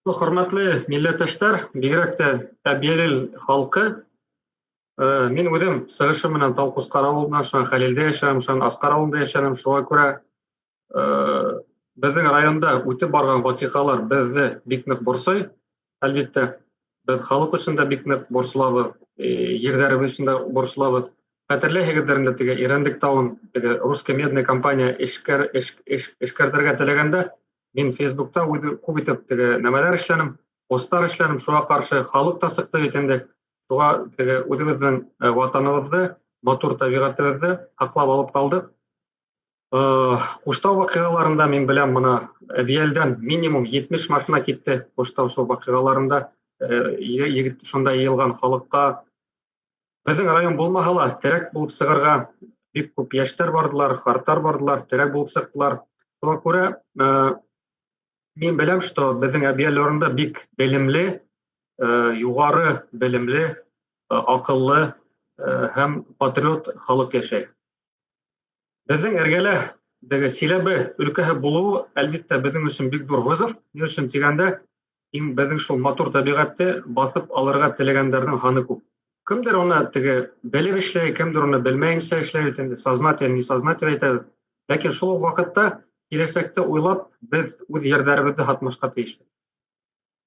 Hörmətli millətdaşlar, бигрәк тә Әбиелил халкы, мин үзем сыгышы менән Талкускар авылында, шуның Хәлилдә яшәм, шуның Аскар авылында яшәм, шуңа күрә безнең районда үтеп барган вакыйгалар безне бик нык борсый. Әлбәттә, без халык өчен дә бик нык борсылабыз, ерләребез өчен дә борсылабыз. Хәтерләйһегездер инде теге Ирәндек тауын, теге Русская медная компания эшкәртергә теләгәндә, мин Фейсбукта күп итеп теге нәмәләр эшләнем, постлар эшләнем, шуңа каршы халык та сыкты бит инде. Шуңа теге үзебезнең ватаныбызны, матур табигатыбызны аклап алып калдык. Куштау вакыйгаларында мин беләм, моны Әбиелдән минимум 70 машина китте. Куштау шул вакыйгаларында егет шунда йыелган халыкка безнең район булмаса ла терәк булып сыгарга бик күп яшьтәр бардылар, карттар бардылар, терәк булып сыктылар. Шуңа күрә мин беләм, что безнең Әбиел районында бик белемле, югары белемле, акыллы һәм патриот халык яшәй. Безнең эргәлә теге Силәбе өлкәһе булуы әлбәттә безнең өчен бик зур вызов. Ни өчен дигәндә, безнең шул матур табигатьте басып алырга теләгәндәрнең ханы күп. Кемдер уны теге белеп эшләй, кемдер уны белмәенчә эшләй, инде сознательно, несознательно әйтәбез. Ләкин шул ук вакытта киләчәктә уйлап без үз ярдәребезне һатмашка тиешбез.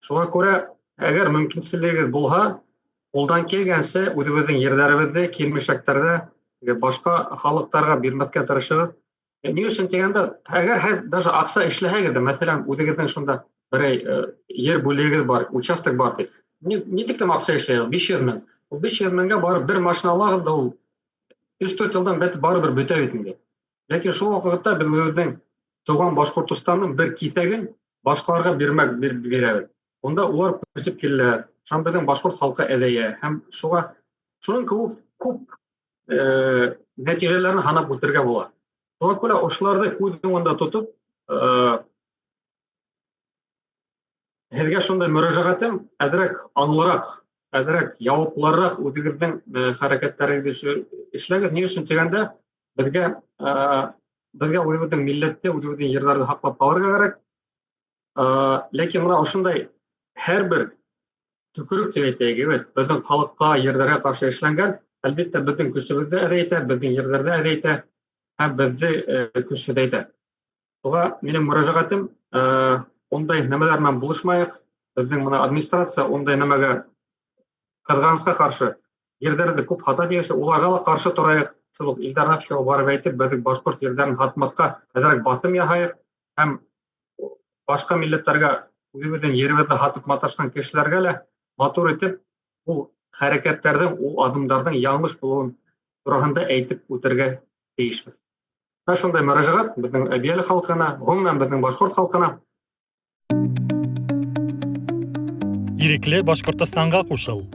Шуңа күрә, әгәр мөмкинчелегегез булса, кулдан килгәнчә үзебезнең ярдәребезне килмешәктәрдә башка халыктарга бирмәскә тырышыгыз. Ни өчен дигәндә, әгәр даже акча эшләһәгез дә, мәсәлән, үзегезнең шунда берәй йер бүлегегез бар, участок бар ди. Ни тиклем акча эшләгез? 500 мең. Ул 500 меңгә барып бер машина алагыз да ул 3-4 елдан бәтеп барыбер бетә бит инде. Ләкин шул вакытта без үзебезнең туган Башкортстанның бер китәген башкаларга бирәбез. Онда улар күсеп киләләр. Шуң безнең башкорт халкы әҙәя һәм шуның күп нәтиҗәләрен һанап үтәргә була. Шуңа күрә ошыларны күз уңында тотып, һеҙгә шундай мөрәҗәғәтем әҙерәк аңлырак, әҙерәк яуаплырак үҙегеҙҙең хәрәкәттәрегеҙҙе эшләгеҙ. Ни өсөн дигәндә, безгә үзебеҙҙең милләтте, үзебеҙҙең йырҙарҙы һаҡлап ҡалырға кәрәк. Ләкин мына ошондай һәр төкөрөк дип әйтәйек, безнең халыҡҡа, йырҙарға ҡаршы эшләнгән, әлбәттә безнең көсөбөҙҙө әҙәйтә, безнең йырҙарҙы әҙәйтә һәм беҙҙе көсһөҙәйтә. Шуға минең мөрәжәғәтем, ондай нәмәләр менән булышмайыҡ. Безнең мына администрация ондай нәмәгә ҡыҙғанысҡа ҡаршы ерҙәрҙе күп һата тигәнсә, уларға ла ҡаршы торайыҡ. Шул уҡ Илдар Нафиҡовҡа барып әйтеп, беҙҙең башҡорт ерҙәрен һатмаҫҡа әҙерәк баҫым яһайыҡ һәм башҡа милләттәргә үҙебеҙҙең еребеҙҙе һатып маташҡан кешеләргә лә матур итеп ул хәрәкәттәрҙең, ул аҙымдарҙың яңылыш булыуын тураһында әйтеп үтергә тейешбеҙ. Шундай мөрәжәғәт безнең Әбиел халҡына, ғөмүмән безнең башҡорт халҡына. Ирекле Башҡортостанға ҡушыл.